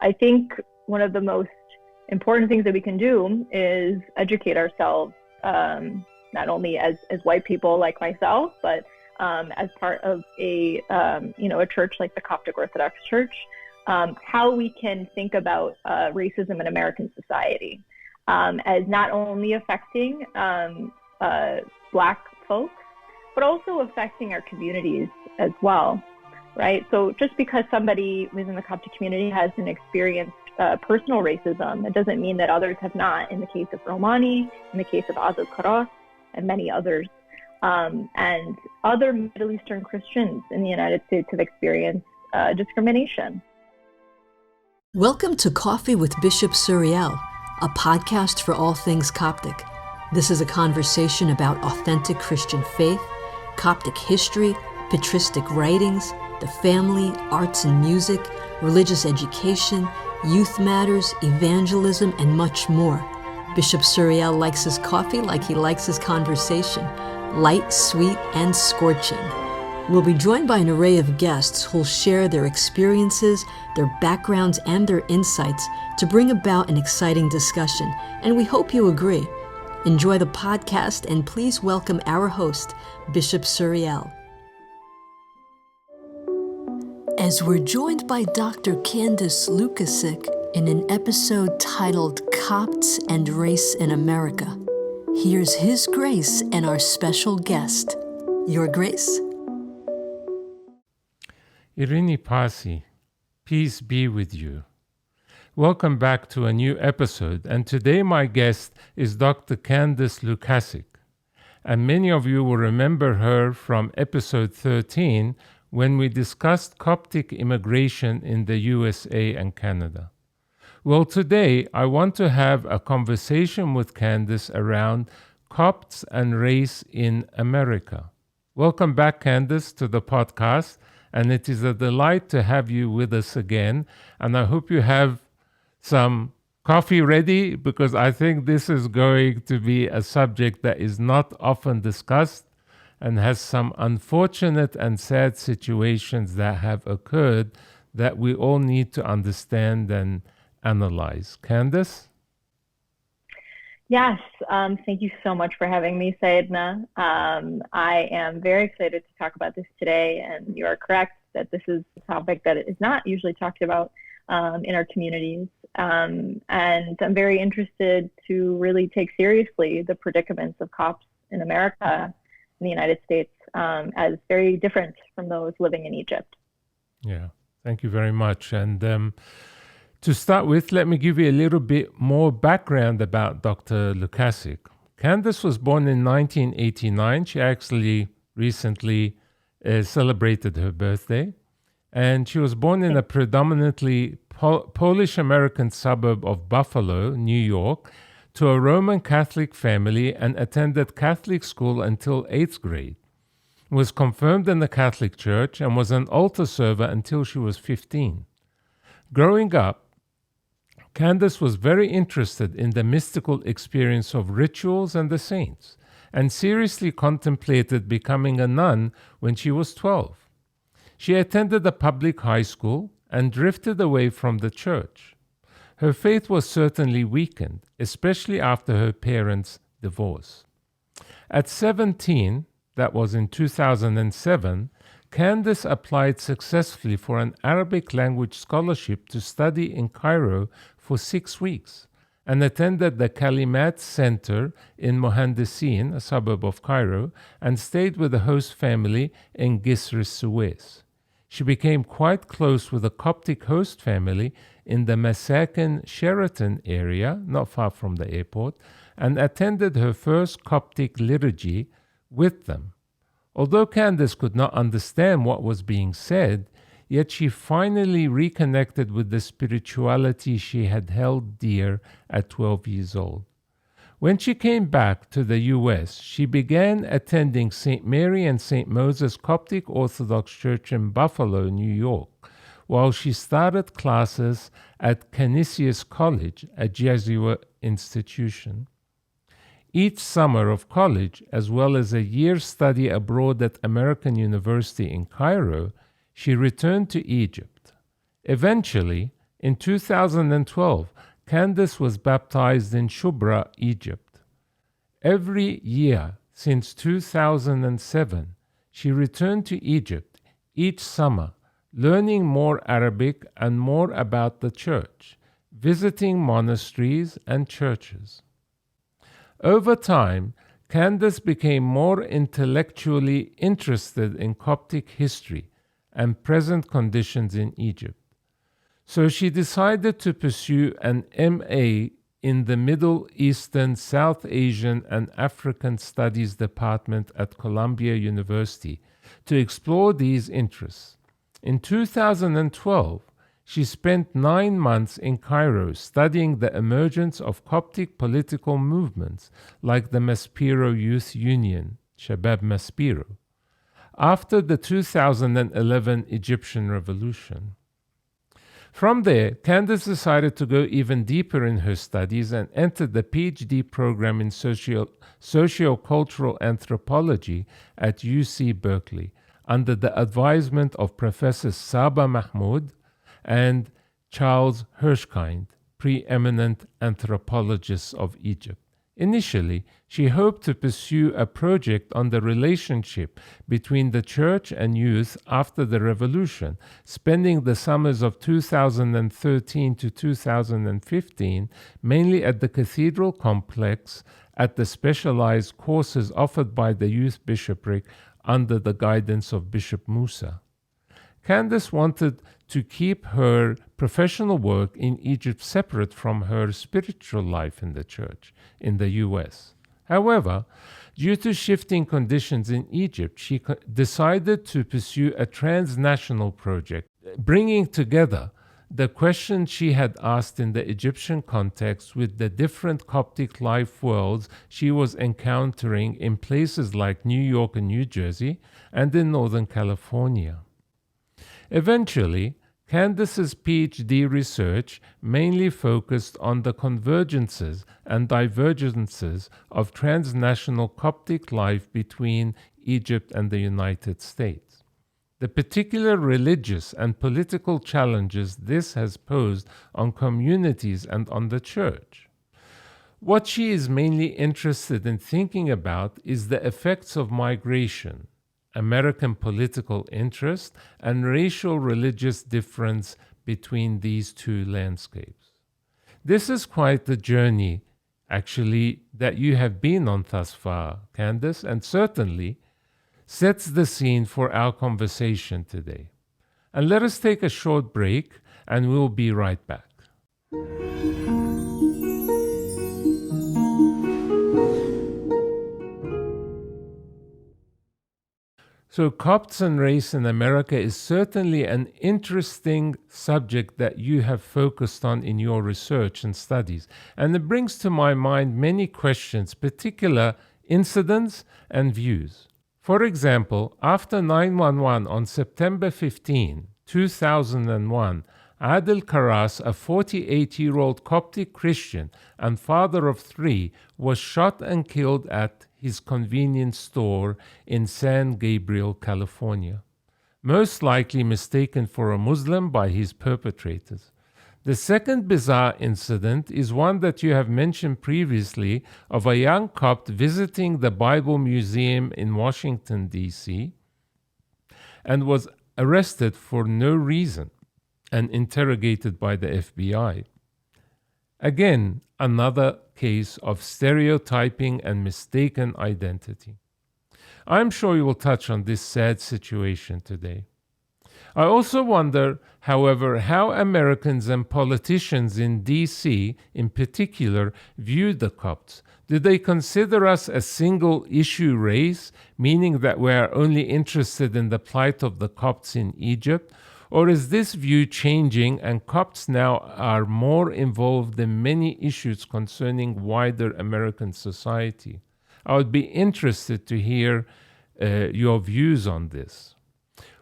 I think one of the most important things that we can do is educate ourselves, not only as white people like myself, but as part of a church like the Coptic Orthodox Church, how we can think about racism in American society as not only affecting Black folks, but also affecting our communities as well, right? So just because somebody within the Coptic community hasn't experienced personal racism, it doesn't mean that others have not, in the case of Romani, in the case of Adel Karas, and many others. And other Middle Eastern Christians in the United States have experienced discrimination. Welcome to Coffee with Bishop Suriel, a podcast for all things Coptic. This is a conversation about authentic Christian faith, Coptic history, patristic writings, the family, arts and music, religious education, youth matters, evangelism, and much more. Bishop Suriel likes his coffee like he likes his conversation, light, sweet, and scorching. We'll be joined by an array of guests who'll share their experiences, their backgrounds, and their insights to bring about an exciting discussion, and we hope you agree. Enjoy the podcast, and please welcome our host, Bishop Suriel. As we're joined by Dr. Candace Lukasik in an episode titled Copts and Race in America, here's His Grace and our special guest. Your Grace? Irini Pasi, peace be with you. Welcome back to a new episode, and today my guest is Dr. Candace Lukasik, and many of you will remember her from episode 13 when we discussed Coptic immigration in the USA and Canada. Well, today I want to have a conversation with Candace around Copts and race in America. Welcome back, Candace, to the podcast, and it is a delight to have you with us again, and I hope you have some coffee ready, because I think this is going to be a subject that is not often discussed and has some unfortunate and sad situations that have occurred that we all need to understand and analyze. Candace? Yes, thank you so much for having me, Sayedna. I am very excited to talk about this today, and you are correct that this is a topic that is not usually talked about in our communities. And I'm very interested to really take seriously the predicaments of Copts in America, in the United States, as very different from those living in Egypt. Yeah, thank you very much. And to start with, let me give you a little bit more background about Dr. Lukasik. Candace was born in 1989. She actually recently celebrated her birthday. And she was born in a predominantly Polish-American suburb of Buffalo, New York, to a Roman Catholic family, and attended Catholic school until 8th grade. Was confirmed in the Catholic Church and was an altar server until she was 15. Growing up, Candace was very interested in the mystical experience of rituals and the saints, and seriously contemplated becoming a nun when she was 12. She attended a public high school and drifted away from the church. Her faith was certainly weakened, especially after her parents' divorce. At 17, that was in 2007, Candace applied successfully for an Arabic language scholarship to study in Cairo for 6 weeks, and attended the Kalimat Center in Mohandesin, a suburb of Cairo, and stayed with the host family in Gisr Suez. She became quite close with the Coptic host family in the Masakin Sheraton area, not far from the airport, and attended her first Coptic liturgy with them. Although Candace could not understand what was being said, yet she finally reconnected with the spirituality she had held dear at 12 years old. When she came back to the U.S., she began attending St. Mary and St. Moses Coptic Orthodox Church in Buffalo, New York, while she started classes at Canisius College, a Jesuit institution. Each summer of college, as well as a year's study abroad at American University in Cairo, she returned to Egypt. Eventually, In 2012, Candace was baptized in Shubra, Egypt. Every year since 2007, she returned to Egypt each summer, learning more Arabic and more about the church, visiting monasteries and churches. Over time, Candace became more intellectually interested in Coptic history and present conditions in Egypt. So she decided to pursue an MA in the Middle Eastern, South Asian, and African Studies Department at Columbia University to explore these interests. In 2012, she spent 9 months in Cairo studying the emergence of Coptic political movements like the Maspero Youth Union, Shabab Maspero, after the 2011 Egyptian Revolution. From there, Candace decided to go even deeper in her studies and entered the PhD program in sociocultural anthropology at UC Berkeley under the advisement of Professors Saba Mahmoud and Charles Hirschkind, preeminent anthropologists of Egypt. Initially, she hoped to pursue a project on the relationship between the church and youth after the revolution, spending the summers of 2013 to 2015 mainly at the cathedral complex at the specialized courses offered by the youth bishopric under the guidance of Bishop Musa. Candace wanted to keep her professional work in Egypt separate from her spiritual life in the church in the U.S. However, due to shifting conditions in Egypt, she decided to pursue a transnational project, bringing together the questions she had asked in the Egyptian context with the different Coptic life worlds she was encountering in places like New York and New Jersey and in Northern California. Eventually, Candace's PhD research mainly focused on the convergences and divergences of transnational Coptic life between Egypt and the United States. The particular religious and political challenges this has posed on communities and on the church. What she is mainly interested in thinking about is the effects of migration, American political interest, and racial religious difference between these two landscapes. This is quite the journey, actually, that you have been on thus far, Candace, and certainly sets the scene for our conversation today. And let us take a short break, and we'll be right back. So Copts and race in America is certainly an interesting subject that you have focused on in your research and studies. And it brings to my mind many questions, particular incidents and views. For example, after 9/11 on September 15, 2001, Adel Karas, a 48-year-old Coptic Christian and father of 3, was shot and killed at his convenience store in San Gabriel, California, most likely mistaken for a Muslim by his perpetrators. The second bizarre incident is one that you have mentioned previously of a young Copt visiting the Bible Museum in Washington, D.C., and was arrested for no reason and interrogated by the FBI. Again, another case of stereotyping and mistaken identity. I'm sure you will touch on this sad situation today. I also wonder, however, how Americans and politicians in D.C. in particular view the Copts. Do they consider us a single-issue race, meaning that we are only interested in the plight of the Copts in Egypt? Or is this view changing and Copts now are more involved in many issues concerning wider American society? I would be interested to hear your views on this.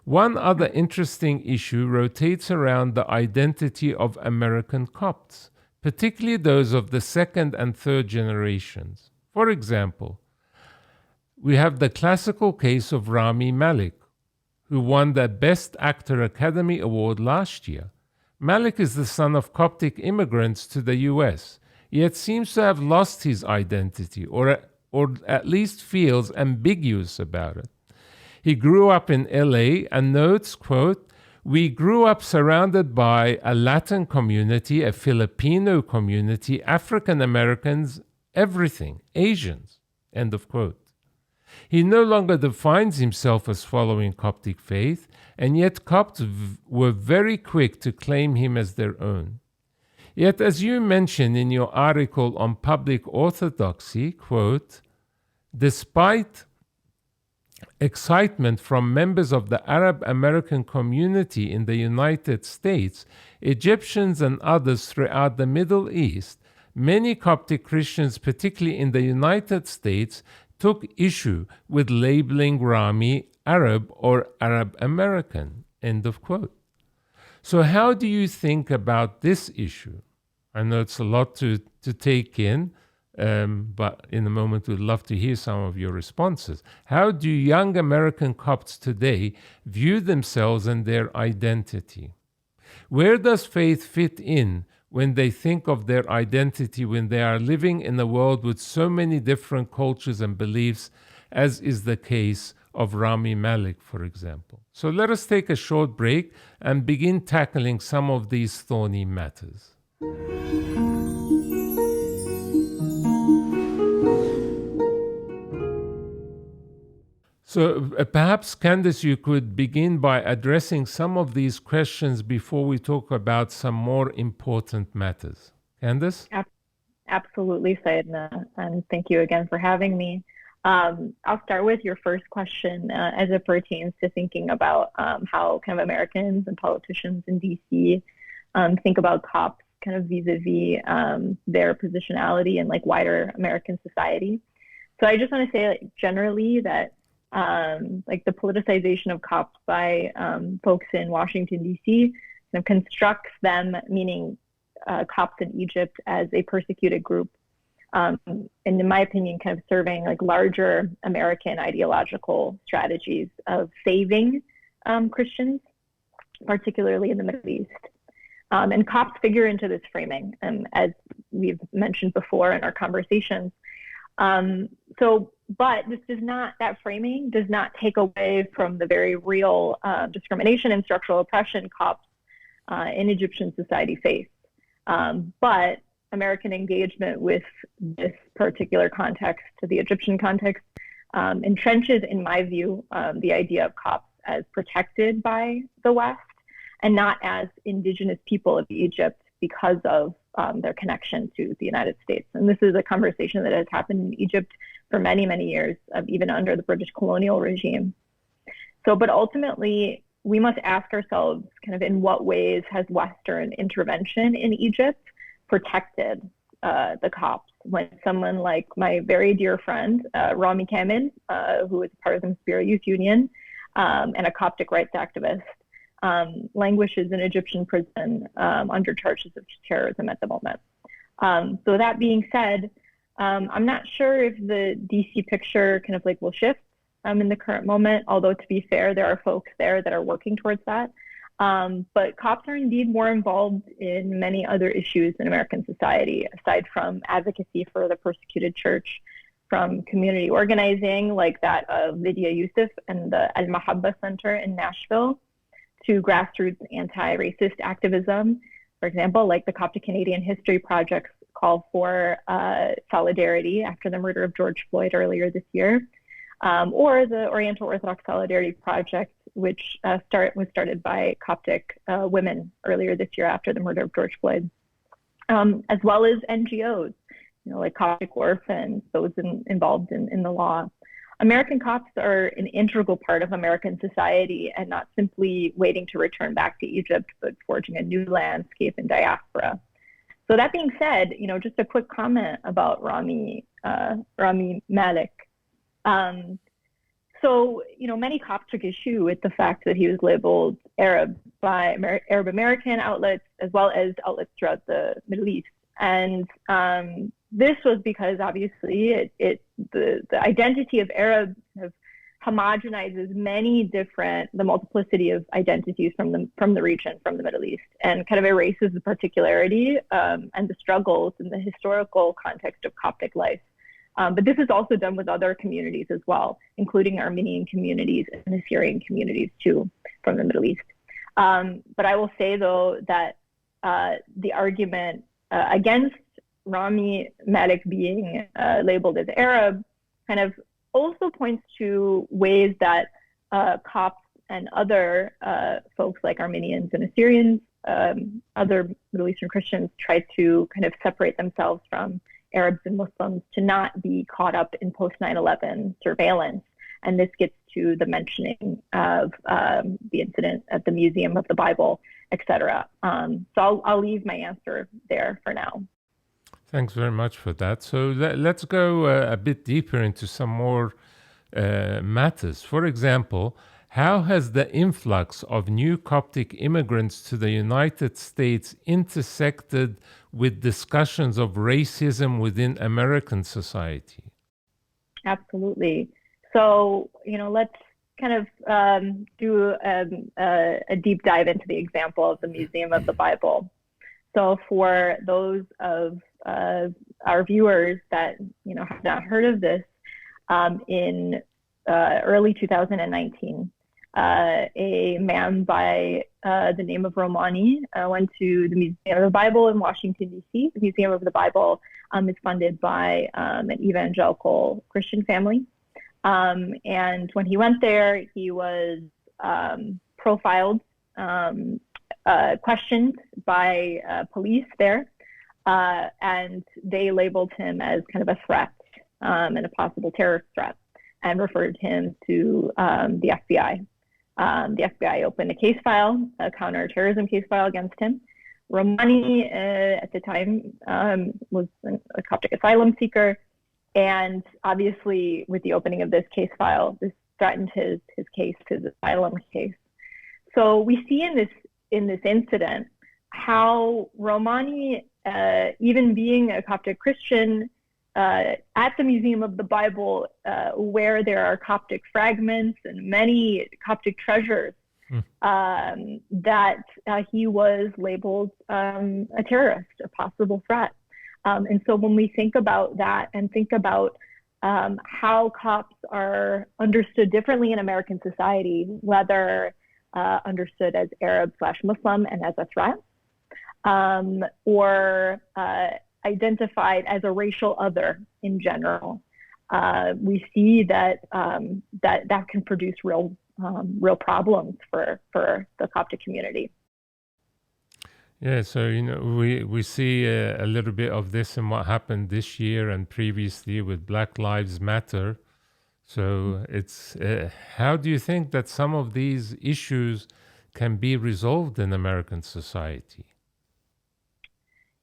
One other interesting issue rotates around the identity of American Copts, particularly those of the second and third generations. For example, we have the classical case of Rami Malek, who won the Best Actor Academy Award last year, Malik is the son of Coptic immigrants to the US, yet seems to have lost his identity, or at least feels ambiguous about it. He grew up in LA and notes, quote, "We grew up surrounded by a Latin community, a Filipino community, African Americans, everything, Asians," end of quote. He no longer defines himself as following Coptic faith, and yet Copts were very quick to claim him as their own. Yet, as you mentioned in your article on public orthodoxy, quote, "Despite excitement from members of the Arab American community in the United States, Egyptians and others throughout the Middle East, many Coptic Christians, particularly in the United States, took issue with labeling Rami Arab or Arab American," end of quote. So how do you think about this issue? I know it's a lot to take in, but in a moment we'd love to hear some of your responses. How do young American Copts today view themselves and their identity? Where does faith fit in when they think of their identity when they are living in a world with so many different cultures and beliefs, as is the case of Rami Malek, for example? So let us take a short break and begin tackling some of these thorny matters. So perhaps, Candace, you could begin by addressing some of these questions before we talk about some more important matters. Candace? Absolutely, Sayedna, and thank you again for having me. I'll start with your first question as it pertains to thinking about how kind of Americans and politicians in DC think about Copts kind of vis-a-vis their positionality in like wider American society. So I just want to say like, generally that like the politicization of Copts by folks in Washington, D.C. kind of constructs them, meaning Copts in Egypt, as a persecuted group. And in my opinion, kind of serving like larger American ideological strategies of saving Christians, particularly in the Middle East. And Copts figure into this framing, as we've mentioned before in our conversations. But this does not, that framing does not take away from the very real discrimination and structural oppression Copts in Egyptian society face. But American engagement with this particular context, to the Egyptian context, entrenches, in my view, the idea of Copts as protected by the West and not as indigenous people of Egypt because of their connection to the United States. And this is a conversation that has happened in Egypt for many, many years, even under the British colonial regime. So, but ultimately, we must ask ourselves kind of in what ways has Western intervention in Egypt protected the Copts when someone like my very dear friend, Rami Kamen, who is part of the Maspira Youth Union and a Coptic rights activist, languishes in Egyptian prison under charges of terrorism at the moment. So that being said, I'm not sure if the DC picture kind of like will shift in the current moment, although to be fair, there are folks there that are working towards that. But Copts are indeed more involved in many other issues in American society, aside from advocacy for the persecuted church, from community organizing like that of Lydia Youssef and the Al Mahabba Center in Nashville, to grassroots anti-racist activism. For example, like the Coptic Canadian History Project's call for solidarity after the murder of George Floyd earlier this year, or the Oriental Orthodox Solidarity Project, which was started by Coptic women earlier this year after the murder of George Floyd, as well as NGOs, like Coptic Orphans, those involved in the law. American Copts are an integral part of American society and not simply waiting to return back to Egypt, but forging a new landscape in diaspora. So that being said, just a quick comment about Rami Malek. So, many Copts took issue with the fact that he was labeled Arab by Arab American outlets, as well as outlets throughout the Middle East. And this was because obviously the identity of Arab homogenizes the multiplicity of identities from the region, from the Middle East, and kind of erases the particularity and the struggles in the historical context of Coptic life. But this is also done with other communities as well, including Armenian communities and Assyrian communities too, from the Middle East. But I will say, though, that the argument against Rami Malek being labeled as Arab kind of also points to ways that Copts and other folks like Armenians and Assyrians, other Middle Eastern Christians, try to kind of separate themselves from Arabs and Muslims to not be caught up in post 9/11 surveillance. And this gets to the mentioning of the incident at the Museum of the Bible, etc. So I'll leave my answer there for now. Thanks very much for that. So let's go a bit deeper into some more matters. For example, how has the influx of new Coptic immigrants to the United States intersected with discussions of racism within American society? Absolutely. So, let's kind of do a deep dive into the example of the Museum of the Bible. So for those of our viewers that have not heard of this, in early 2019, a man by the name of Romani went to the Museum of the Bible in Washington, D.C. The Museum of the Bible is funded by an evangelical Christian family. And when he went there, he was profiled, questioned by police there, and they labeled him as kind of a threat and a possible terrorist threat, and referred him to the FBI. The FBI opened a case file, a counterterrorism case file against him. Romani, at the time, was a Coptic asylum seeker, and obviously, with the opening of this case file, this threatened his case, his asylum case. So we see in this incident how Romani, even being a Coptic Christian, at the Museum of the Bible, where there are Coptic fragments and many Coptic treasures, that he was labeled a terrorist, a possible threat. And so when we think about that and think about how Copts are understood differently in American society, whether understood as Arab/Muslim and as a threat, or identified as a racial other in general, we see that that can produce real problems for the Coptic community. Yeah, so we see a little bit of this in what happened this year and previously with Black Lives Matter. So it's how do you think that some of these issues can be resolved in American society?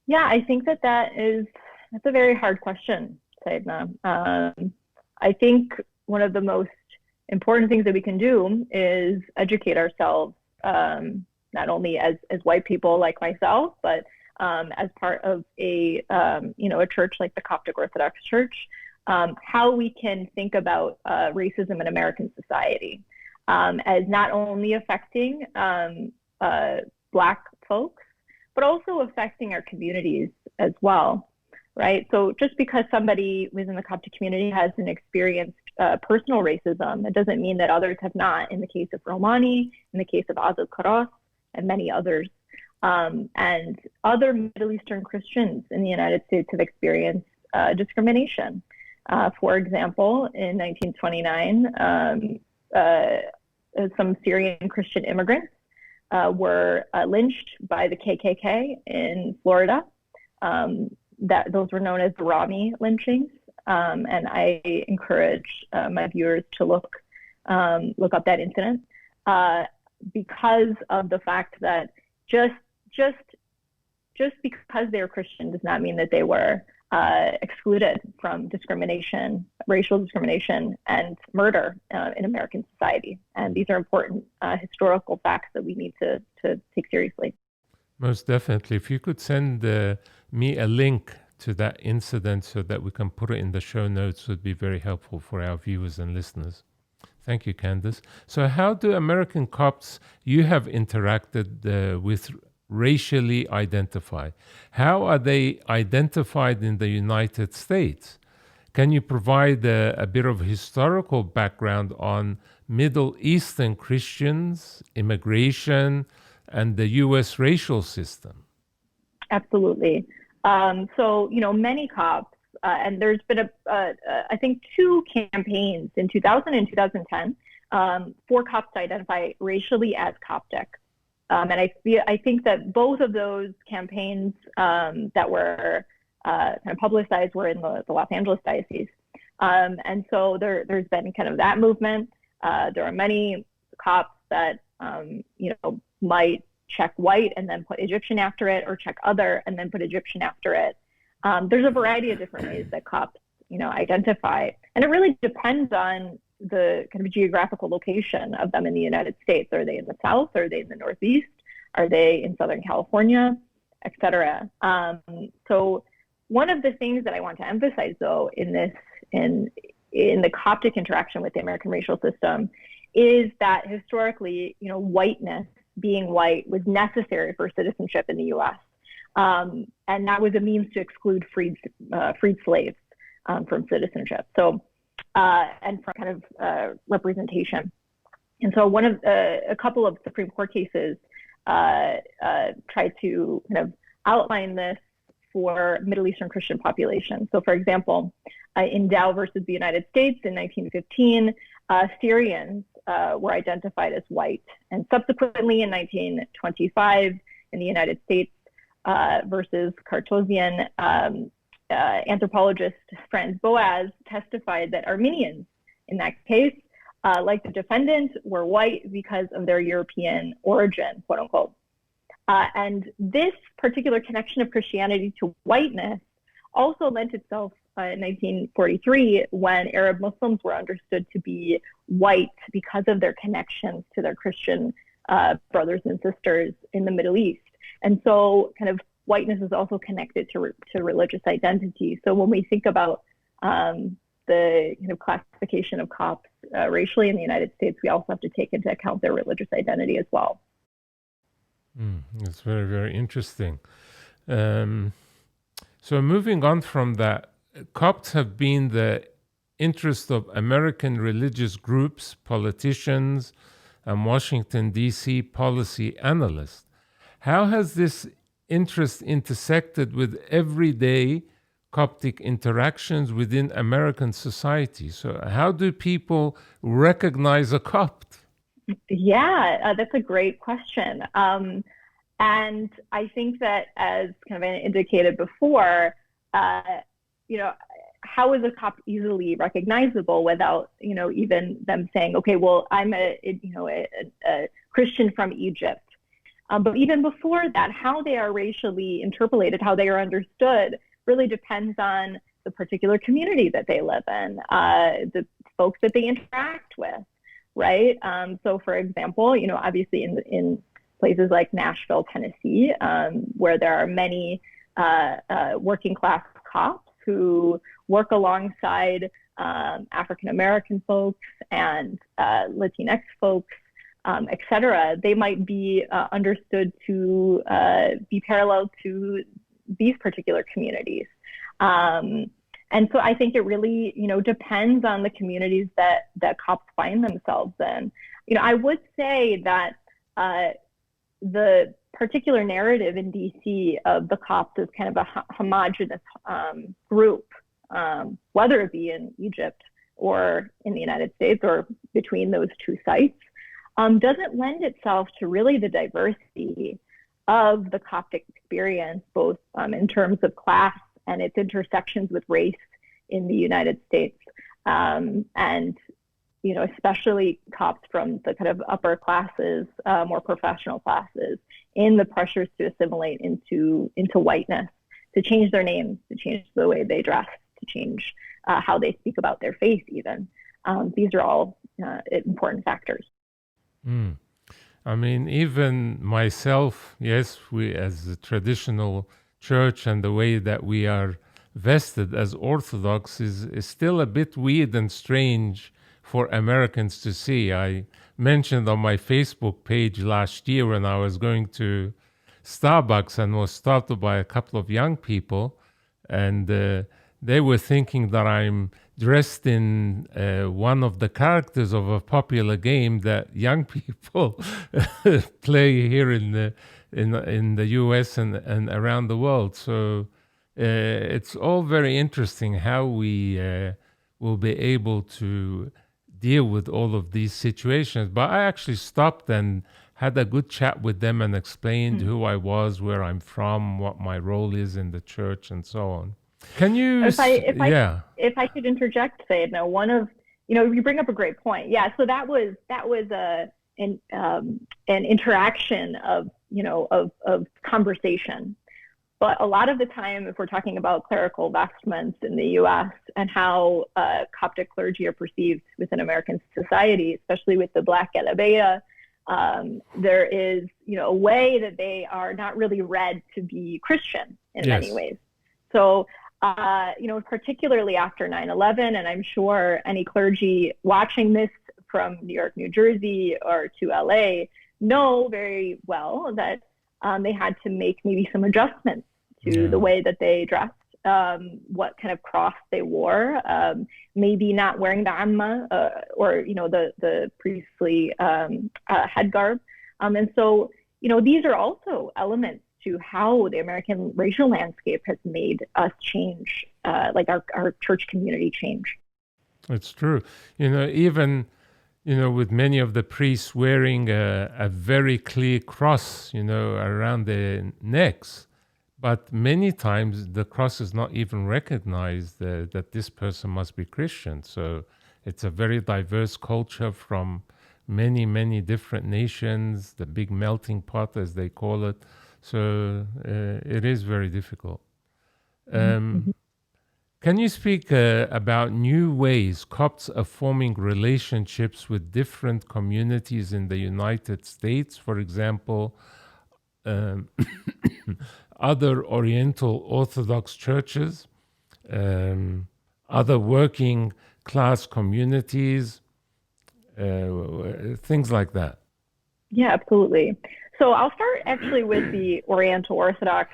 Yeah, I think that's a very hard question, Saidna. I think one of the most important things that we can do is educate ourselves, not only as white people like myself, but as part of a church like the Coptic Orthodox Church, how we can think about racism in American society as not only affecting Black folks, but also affecting our communities as well, right? So just because somebody within the Coptic community hasn't experienced personal racism, it doesn't mean that others have not. In the case of Romani, in the case of Adel Karas, and many others. And other Middle Eastern Christians in the United States have experienced discrimination. For example, in 1929, some Syrian Christian immigrants were lynched by the KKK in Florida. Those were known as the Rami lynchings. And I encourage my viewers to look up that incident. Because of the fact that just because they're Christian does not mean that they were excluded from discrimination, racial discrimination, and murder in American society. And these are important historical facts that we need to take seriously. Most definitely. If you could send me a link to that incident so that we can put it in the show notes, would be very helpful for our viewers and listeners. Thank you, Candace. So how do American Copts you have interacted with racially identify? How are they identified in the United States? Can you provide a bit of historical background on Middle Eastern Christians, immigration, and the U.S. racial system? Absolutely. So, many Copts, and there's been I think, two campaigns in 2000 and 2010 for Copts to identify racially as Coptic. And I think that both of those campaigns that were kind of publicized were in the Los Angeles diocese. And so there's been kind of that movement. There are many Copts that, might check white and then put Egyptian after it, or check other and then put Egyptian after it. There's a variety of different ways that Copts, identify. And it really depends on the kind of geographical location of them in the United States. Are they in the South? Are they in the Northeast? Are they in Southern California, et cetera? So one of the things that I want to emphasize, though, in the Coptic interaction with the American racial system is that historically, whiteness, being white, was necessary for citizenship in the U.S. And that was a means to exclude freed slaves from citizenship. So, and from kind of representation. And so a couple of Supreme Court cases try to kind of outline this for Middle Eastern Christian populations. So, for example, in Dow versus the United States in 1915, Syrians were identified as white. And subsequently in 1925, in the United States versus Cartosian, anthropologist Franz Boas testified that Armenians, in that case, like the defendant, were white because of their European origin, quote unquote. And this particular connection of Christianity to whiteness also lent itself in 1943 when Arab Muslims were understood to be white because of their connections to their Christian brothers and sisters in the Middle East. And so kind of whiteness is also connected to religious identity. So when we think about the kind of classification of Copts racially in the United States, we also have to take into account their religious identity as well. That's very, very interesting. So moving on from that, Copts have been the interest of American religious groups, politicians, and Washington, D.C. policy analysts. How has this interest intersected with everyday Coptic interactions within American society? So how do people recognize a Copt? Yeah, that's a great question. And I think that, as kind of indicated before, how is a Copt easily recognizable without, even them saying, okay, well, I'm a Christian from Egypt. But even before that, how they are racially interpolated, how they are understood, really depends on the particular community that they live in, the folks that they interact with, right? So, for example, obviously in places like Nashville, Tennessee, where there are many working class Copts who work alongside African American folks and Latinx folks, et cetera, they might be understood to be parallel to these particular communities. And so I think it really, depends on the communities that Copts find themselves in. I would say that the particular narrative in DC of the Copts is kind of a homogenous group, whether it be in Egypt or in the United States or between those two sites, doesn't lend itself to really the diversity of the Coptic experience, both in terms of class and its intersections with race in the United States. And especially Copts from the kind of upper classes, more professional classes, in the pressures to assimilate into whiteness, to change their names, to change the way they dress, to change how they speak about their faith even. These are all important factors. I mean, even myself, yes, we as a traditional church and the way that we are vested as Orthodox is still a bit weird and strange for Americans to see. I mentioned on my Facebook page last year when I was going to Starbucks and was stopped by a couple of young people, and they were thinking that I'm dressed in one of the characters of a popular game that young people play here in the U.S. and around the world. So it's all very interesting how we will be able to deal with all of these situations. But I actually stopped and had a good chat with them and explained who I was, where I'm from, what my role is in the church, and so on. Can you? If I could interject, say, no, one of, you bring up a great point. Yeah, so that was an interaction of conversation. But a lot of the time, if we're talking about clerical vestments in the U.S. and how Coptic clergy are perceived within American society, especially with the black galabeya, there is, a way that they are not really read to be Christian in many ways. So, particularly after 9/11, and I'm sure any clergy watching this from New York, New Jersey, or to LA know very well that they had to make maybe some adjustments to the way that they dressed, what kind of cross they wore, maybe not wearing the amma or the priestly head garb, and so these are also elements to how the American racial landscape has made us change, like our church community change. It's true. Even with many of the priests wearing a very clear cross, around their necks. But many times the cross is not even recognized that this person must be Christian. So it's a very diverse culture from many, many different nations, the big melting pot, as they call it. So it is very difficult. Can you speak about new ways Copts are forming relationships with different communities in the United States? For example, other Oriental Orthodox churches, other working class communities, things like that. Yeah, absolutely. So I'll start actually with the Oriental Orthodox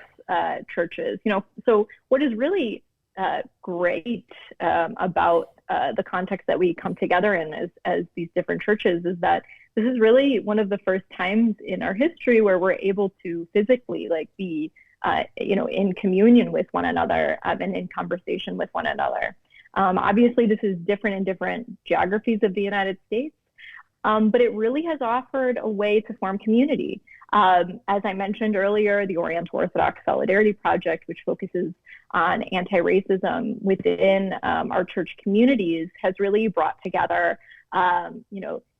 churches. So what is really great about the context that we come together in as these different churches is that this is really one of the first times in our history where we're able to physically be in communion with one another and in conversation with one another. Obviously, this is different in different geographies of the United States, but it really has offered a way to form community. As I mentioned earlier, the Oriental Orthodox Solidarity Project, which focuses on anti-racism within our church communities, has really brought together,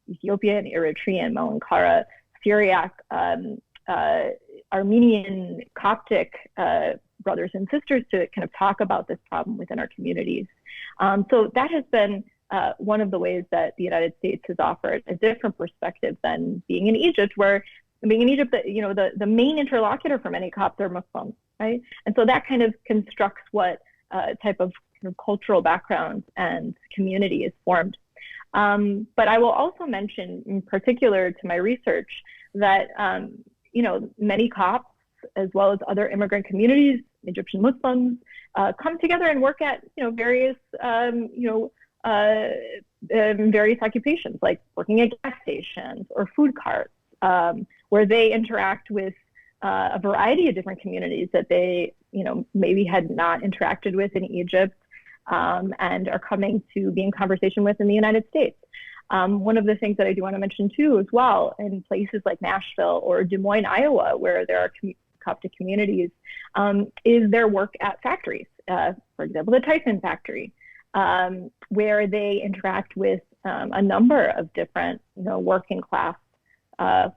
Ethiopian, Eritrean, Malankara, Syriac, Armenian, Coptic brothers and sisters to kind of talk about this problem within our communities. So that has been one of the ways that the United States has offered a different perspective than being in Egypt, where being in Egypt, the main interlocutor for many Copts are Muslims, right? And so that kind of constructs what type of cultural background and community is formed. But I will also mention, in particular to my research, that many Copts, as well as other immigrant communities, Egyptian Muslims, come together and work at various various occupations, like working at gas stations or food carts, where they interact with a variety of different communities that they maybe had not interacted with in Egypt, and are coming to be in conversation with in the United States. One of the things that I do want to mention too, as well, in places like Nashville or Des Moines, Iowa, where there are Coptic communities, is their work at factories. For example, the Tyson factory, where they interact with a number of different, working class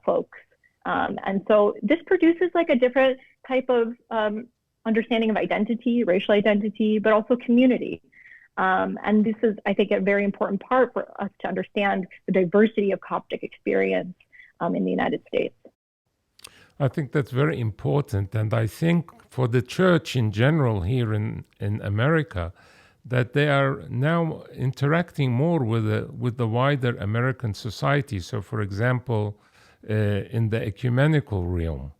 folks. And so this produces a different type of understanding of identity, racial identity, but also community. And this is, I think, a very important part for us to understand the diversity of Coptic experience in the United States. I think that's very important. And I think for the church in general here in America, that they are now interacting more with the wider American society. So, for example, in the ecumenical realm.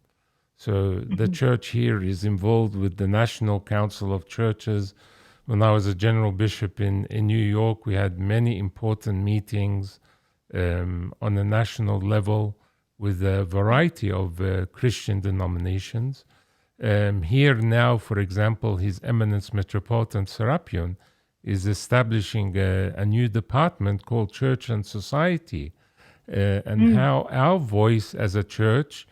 So the church here is involved with the National Council of Churches. When I was a general bishop in New York, we had many important meetings on a national level with a variety of Christian denominations. Here now, for example, His Eminence Metropolitan Serapion is establishing a new department called Church and Society, and how our voice as a church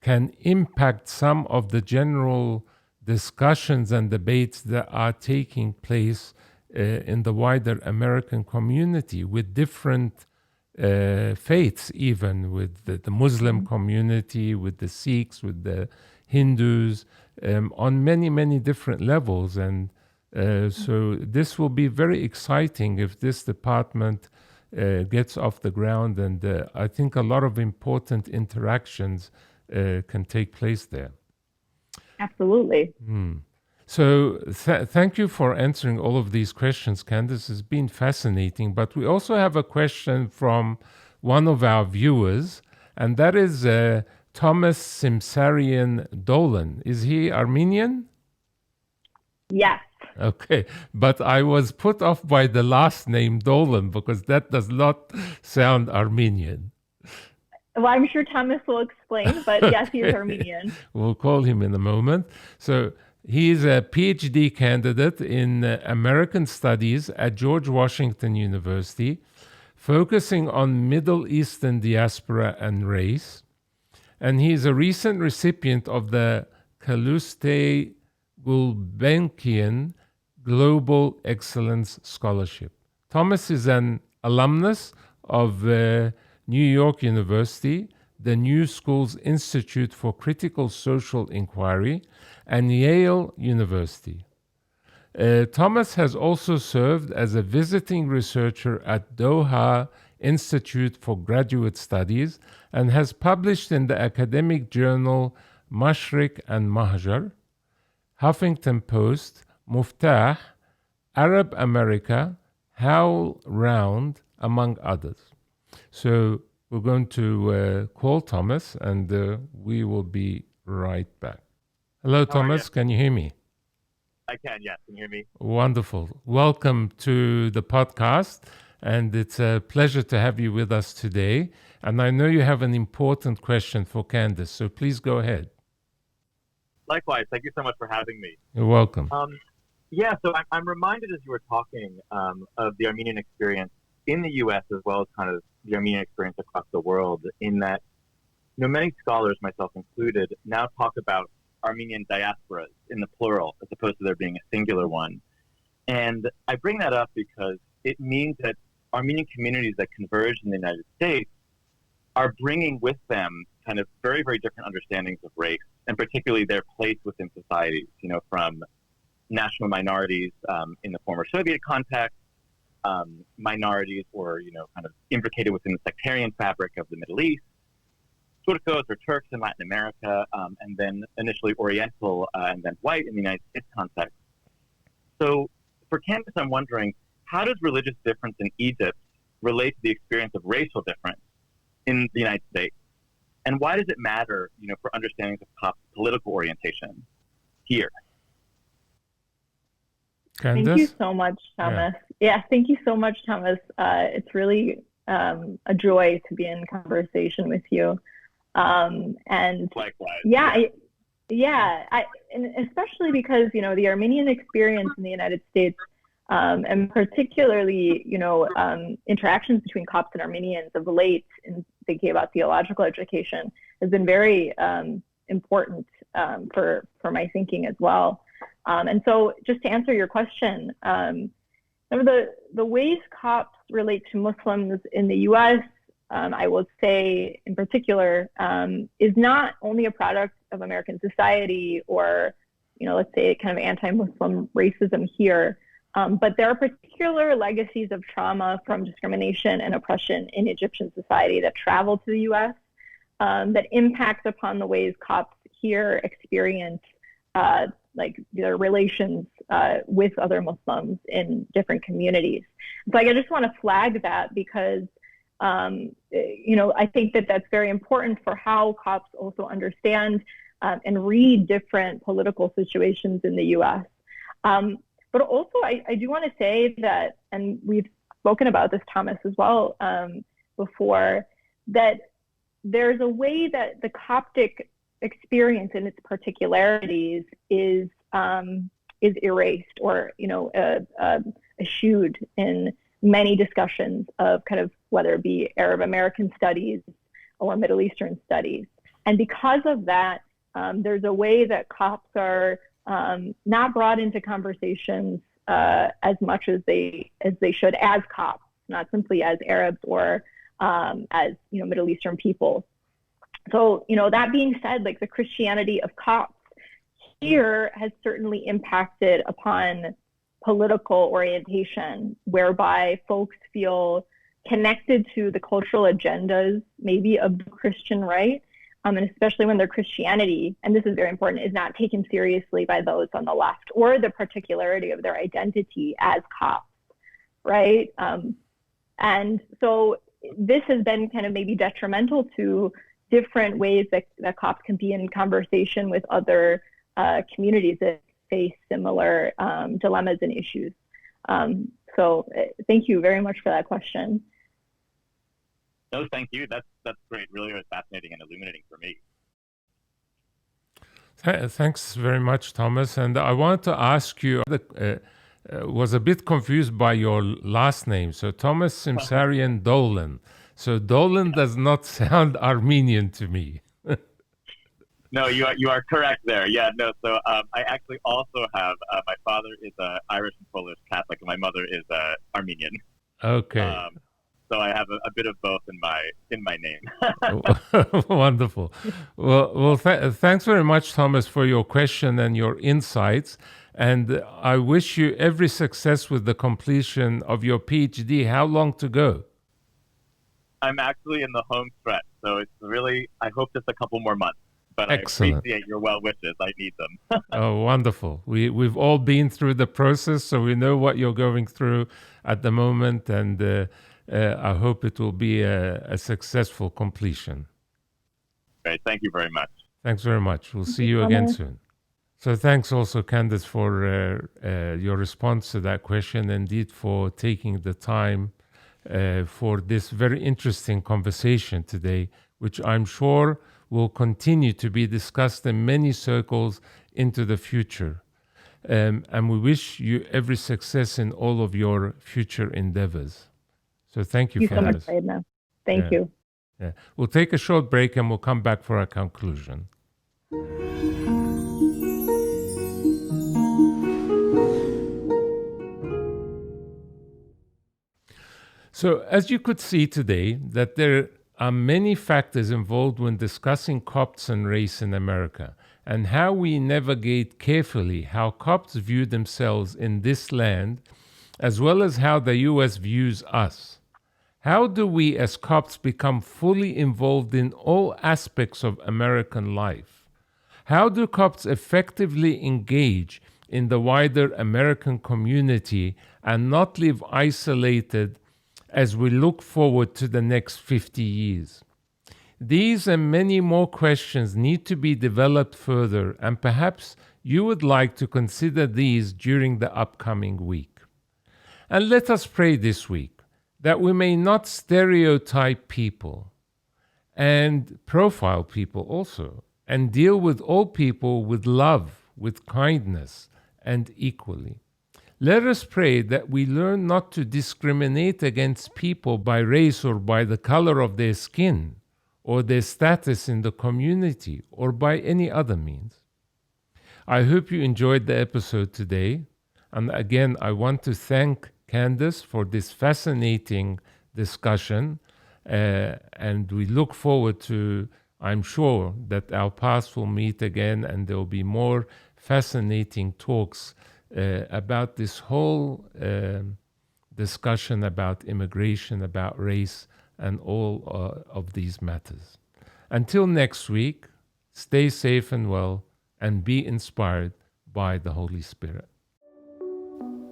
can impact some of the general discussions and debates that are taking place in the wider American community with different faiths, even with the Muslim community, with the Sikhs, with the Hindus, on many, many different levels. And so this will be very exciting if this department gets off the ground, and I think a lot of important interactions can take place there. Absolutely. So thank you for answering all of these questions, Candace. It's been fascinating. But we also have a question from one of our viewers, and that is Thomas Simsarian Dolan. Is he Armenian? Yes. Okay, but I was put off by the last name Dolan because that does not sound Armenian. Well, I'm sure Thomas will explain, but yes, he's Armenian. We'll call him in a moment. So he's a PhD candidate in American Studies at George Washington University, focusing on Middle Eastern diaspora and race. And he's a recent recipient of the Calouste Gulbenkian Global Excellence Scholarship. Thomas is an alumnus of New York University, the New Schools Institute for Critical Social Inquiry, and Yale University. Thomas has also served as a visiting researcher at Doha Institute for Graduate Studies and has published in the academic journal Mashriq and Mahjar, Huffington Post, Muftah, Arab America, Howl Round, among others. So we're going to call Thomas, and we will be right back. Hello, Thomas. Can you hear me? I can, yes. Can you hear me? Wonderful. Welcome to the podcast, and it's a pleasure to have you with us today. And I know you have an important question for Candace, so please go ahead. Likewise. Thank you so much for having me. You're welcome. So I'm reminded as you were talking of the Armenian experience in the U.S. as well as kind of the Armenian experience across the world, in that, many scholars, myself included, now talk about Armenian diasporas in the plural as opposed to there being a singular one. And I bring that up because it means that Armenian communities that converge in the United States are bringing with them kind of very, very different understandings of race, and particularly their place within societies, from national minorities in the former Soviet context, minorities or, kind of imbricated within the sectarian fabric of the Middle East, Turcos or Turks in Latin America, and then initially Oriental and then white in the United States context. So for Candace, I'm wondering, how does religious difference in Egypt relate to the experience of racial difference in the United States? And why does it matter, for understandings of Copt political orientation here? Candace? Thank you so much, Thomas. Yeah, thank you so much, Thomas. It's really a joy to be in conversation with you. And likewise. And especially because, the Armenian experience in the United States, and particularly, interactions between Copts and Armenians of late in thinking about theological education has been very important for my thinking as well. And so just to answer your question, some of the ways Copts relate to Muslims in the U.S., I will say in particular, is not only a product of American society or, let's say kind of anti-Muslim racism here, but there are particular legacies of trauma from discrimination and oppression in Egyptian society that travel to the U.S. That impacts upon the ways Copts here experience like their relations with other Muslims in different communities. So I just want to flag that because, I think that that's very important for how Copts also understand and read different political situations in the U.S. But also, I do want to say that, and we've spoken about this, Thomas, as well before, that there's a way that the Coptic experience and its particularities is erased or eschewed in many discussions of kind of whether it be Arab American studies or Middle Eastern studies. And because of that, there's a way that Copts are not brought into conversations as much as they should as Copts, not simply as Arabs or as Middle Eastern people. So that being said, like the Christianity of Copts here has certainly impacted upon political orientation, whereby folks feel connected to the cultural agendas, maybe of the Christian right, and especially when their Christianity, and this is very important, is not taken seriously by those on the left, or the particularity of their identity as Copts, right? And so this has been kind of maybe detrimental to different ways that Copts can be in conversation with other communities that face similar dilemmas and issues. So thank you very much for that question. No, thank you. That's great. Really fascinating and illuminating for me. Thanks very much, Thomas. And I wanted to ask you, was a bit confused by your last name. So Thomas Simsarian Dolan. So Dolan does not sound Armenian to me. No, you are correct there. Yeah, no. So I actually also have my father is Irish and Polish Catholic, and my mother is Armenian. Okay. So I have a bit of both in my name. Wonderful. Well, thanks very much, Thomas, for your question and your insights. And I wish you every success with the completion of your PhD. How long to go? I'm actually in the home stretch, so it's really, I hope just a couple more months. But Excellent. I appreciate your well wishes. I need them. Oh, wonderful. We've all been through the process, so we know what you're going through at the moment, and I hope it will be a successful completion. Great. Thank you very much. Thanks very much. We'll see you again soon. So thanks also, Candace, for your response to that question, indeed for taking the time for this very interesting conversation today, which I'm sure will continue to be discussed in many circles into the future. And we wish you every success in all of your future endeavors. So thank you, Candace. So much, Aidna. Thank you. Yeah. We'll take a short break and we'll come back for our conclusion. So as you could see today, that there are many factors involved when discussing Copts and race in America, and how we navigate carefully how Copts view themselves in this land, as well as how the U.S. views us. How do we as Copts become fully involved in all aspects of American life? How do Copts effectively engage in the wider American community and not live isolated as we look forward to the next 50 years? These and many more questions need to be developed further, and perhaps you would like to consider these during the upcoming week. And let us pray this week that we may not stereotype people and profile people also, and deal with all people with love, with kindness, and equally. Let us pray that we learn not to discriminate against people by race or by the color of their skin or their status in the community or by any other means. I hope you enjoyed the episode today. And again, I want to thank Candace for this fascinating discussion. And we look forward to, I'm sure, that our paths will meet again and there will be more fascinating talks about this whole discussion about immigration, about race, and all of these matters. Until next week, stay safe and well, and be inspired by the Holy Spirit.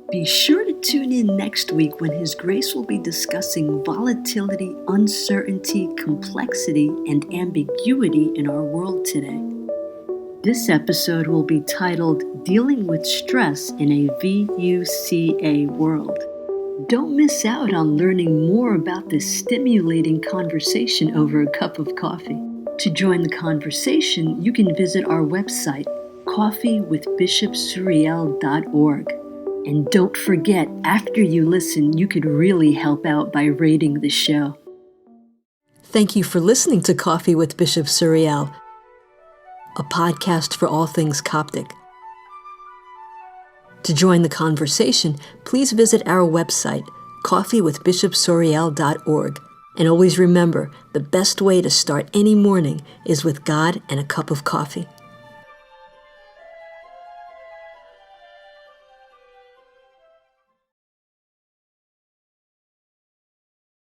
Be sure to tune in next week when His Grace will be discussing volatility, uncertainty, complexity, and ambiguity in our world today. This episode will be titled Dealing with Stress in a VUCA World. Don't miss out on learning more about this stimulating conversation over a cup of coffee. To join the conversation, you can visit our website, coffeewithbishopsuriel.org. And don't forget, after you listen, you could really help out by rating the show. Thank you for listening to Coffee with Bishop Suriel, a podcast for all things Coptic. To join the conversation, please visit our website, coffeewithbishopsuriel.org. And always remember, the best way to start any morning is with God and a cup of coffee.